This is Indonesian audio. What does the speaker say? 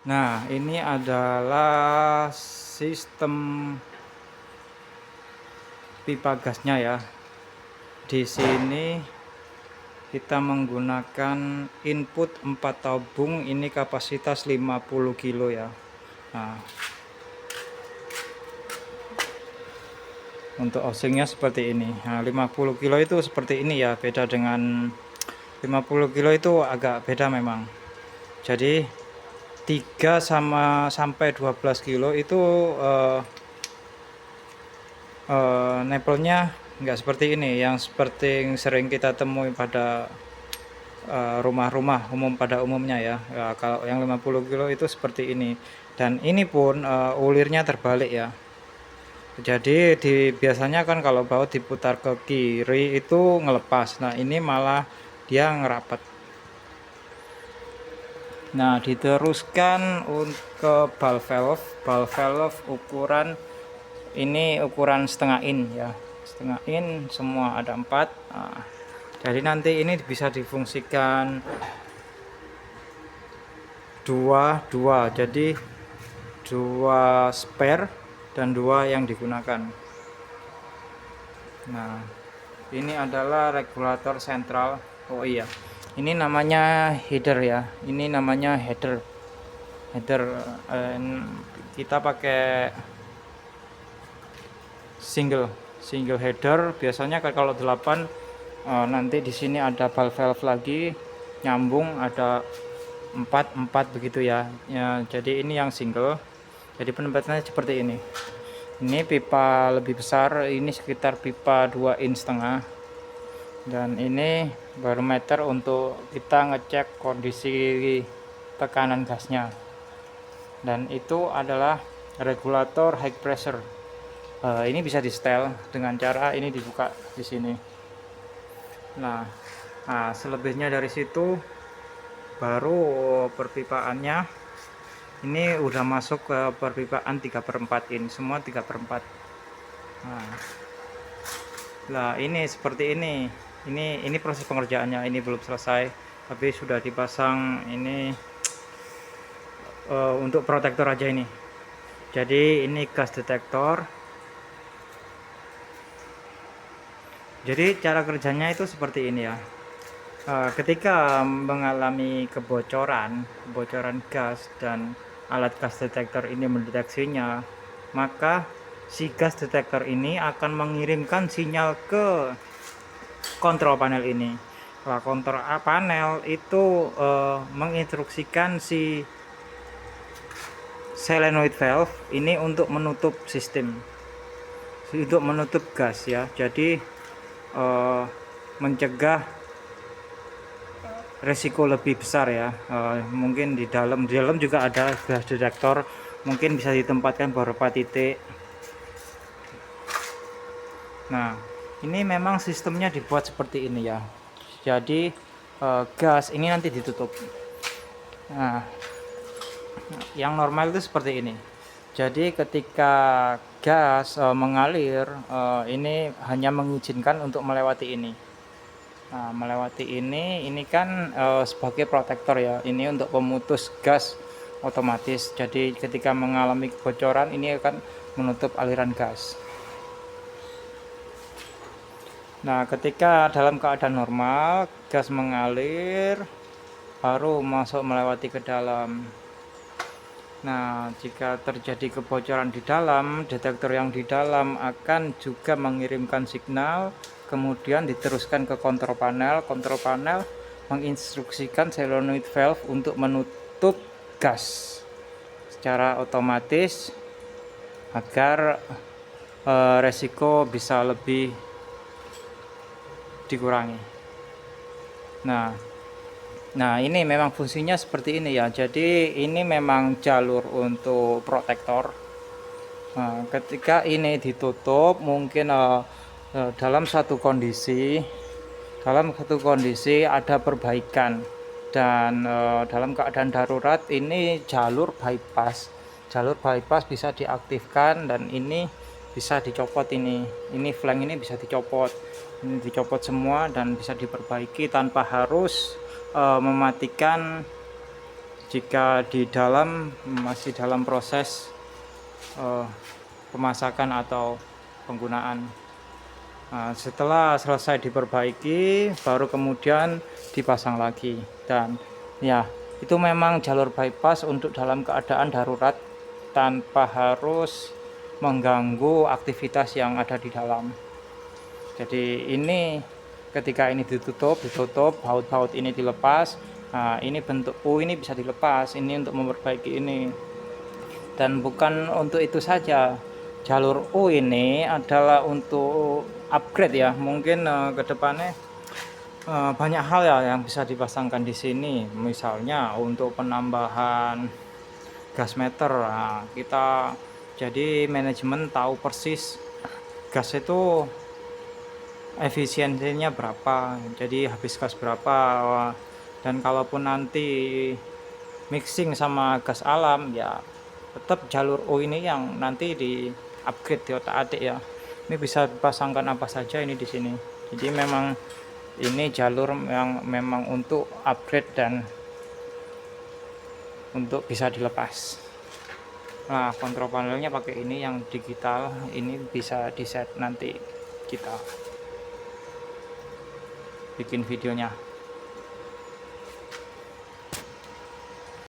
Nah, ini adalah sistem pipa gasnya ya. Di sini kita menggunakan input 4 tabung, ini kapasitas 50 kilo ya. Nah, untuk osingnya seperti ini. Nah, 50 kilo itu seperti ini ya, beda dengan 50 kilo itu agak beda memang. Jadi 3 sampai 12 kilo itu nepelnya nggak seperti ini, yang seperti yang sering kita temui pada rumah-rumah umum pada umumnya ya. Ya, kalau yang 50 kilo itu seperti ini, dan ini pun ulirnya terbalik ya. Jadi biasanya kan kalau baut diputar ke kiri itu ngelepas, nah ini malah dia ngerapat. Nah, diteruskan ke valve ukuran ini, ukuran setengah in ya, setengah in semua ada 4. Nah, jadi nanti ini bisa difungsikan dua, jadi 2 spare dan 2 yang digunakan. Nah, ini adalah regulator sentral. Oh iya, ini namanya header ya, ini namanya header. Kita pakai single header biasanya. Kalau 8 nanti di sini ada valve lagi nyambung, ada 4 begitu ya. Jadi ini yang single, jadi penempatannya seperti ini. Ini pipa lebih besar, ini sekitar pipa 2,5 in, dan ini barometer untuk kita ngecek kondisi tekanan gasnya. Dan itu adalah regulator high pressure. Ini bisa di setel dengan cara ini dibuka di sini. Nah, selebihnya dari situ baru perpipaannya. Ini udah masuk ke perpipaan 3/4 in, semua 3/4. Nah, ini seperti ini. Ini proses pengerjaannya, ini belum selesai, tapi sudah dipasang ini untuk protektor aja ini. Jadi ini gas detektor. Jadi cara kerjanya itu seperti ini ya. Ketika mengalami kebocoran gas dan alat gas detektor ini mendeteksinya, maka si gas detektor ini akan mengirimkan sinyal ke kontrol panel ini. Nah, kontrol panel itu menginstruksikan si solenoid valve ini untuk menutup sistem, untuk menutup gas ya. Jadi mencegah resiko lebih besar ya. Mungkin di dalam juga ada gas detektor, mungkin bisa ditempatkan beberapa titik. Nah, ini memang sistemnya dibuat seperti ini ya. Jadi gas ini nanti ditutup. Nah, yang normal itu seperti ini. Jadi ketika gas mengalir, ini hanya mengizinkan untuk melewati ini. Nah, melewati ini kan sebagai protektor ya. Ini untuk pemutus gas otomatis. Jadi ketika mengalami kebocoran, ini akan menutup aliran gas. Nah, ketika dalam keadaan normal, gas mengalir baru masuk melewati ke dalam. Nah, jika terjadi kebocoran di dalam, detektor yang di dalam akan juga mengirimkan signal, kemudian diteruskan ke kontrol panel. Kontrol panel menginstruksikan solenoid valve untuk menutup gas secara otomatis agar resiko bisa lebih dikurangi. Nah, ini memang fungsinya seperti ini ya. Jadi ini memang jalur untuk protektor. Nah, ketika ini ditutup, mungkin dalam satu kondisi ada perbaikan, dan dalam keadaan darurat ini jalur bypass bisa diaktifkan, dan ini bisa dicopot. Ini flank ini bisa dicopot, ini dicopot semua dan bisa diperbaiki tanpa harus mematikan jika di dalam masih dalam proses pemasakan atau penggunaan. Nah, setelah selesai diperbaiki baru kemudian dipasang lagi. Dan ya, itu memang jalur bypass untuk dalam keadaan darurat tanpa harus mengganggu aktivitas yang ada di dalam. Jadi ini ketika ini ditutup, baut-baut ini dilepas. Nah, ini bentuk ini bisa dilepas, ini untuk memperbaiki ini. Dan bukan untuk itu saja, jalur U ini adalah untuk upgrade ya, mungkin ke depannya banyak hal ya yang bisa dipasangkan di sini, misalnya untuk penambahan gas meter. Nah, kita jadi manajemen tahu persis gas itu efisiensinya berapa, jadi habis gas berapa. Dan kalaupun nanti mixing sama gas alam ya tetap jalur O ini yang nanti di upgrade di otak-atik ya. Ini bisa dipasangkan apa saja ini di sini. Jadi memang ini jalur yang memang untuk upgrade dan untuk bisa dilepas. Nah, kontrol panelnya pakai ini yang digital, ini bisa di set nanti kita bikin videonya.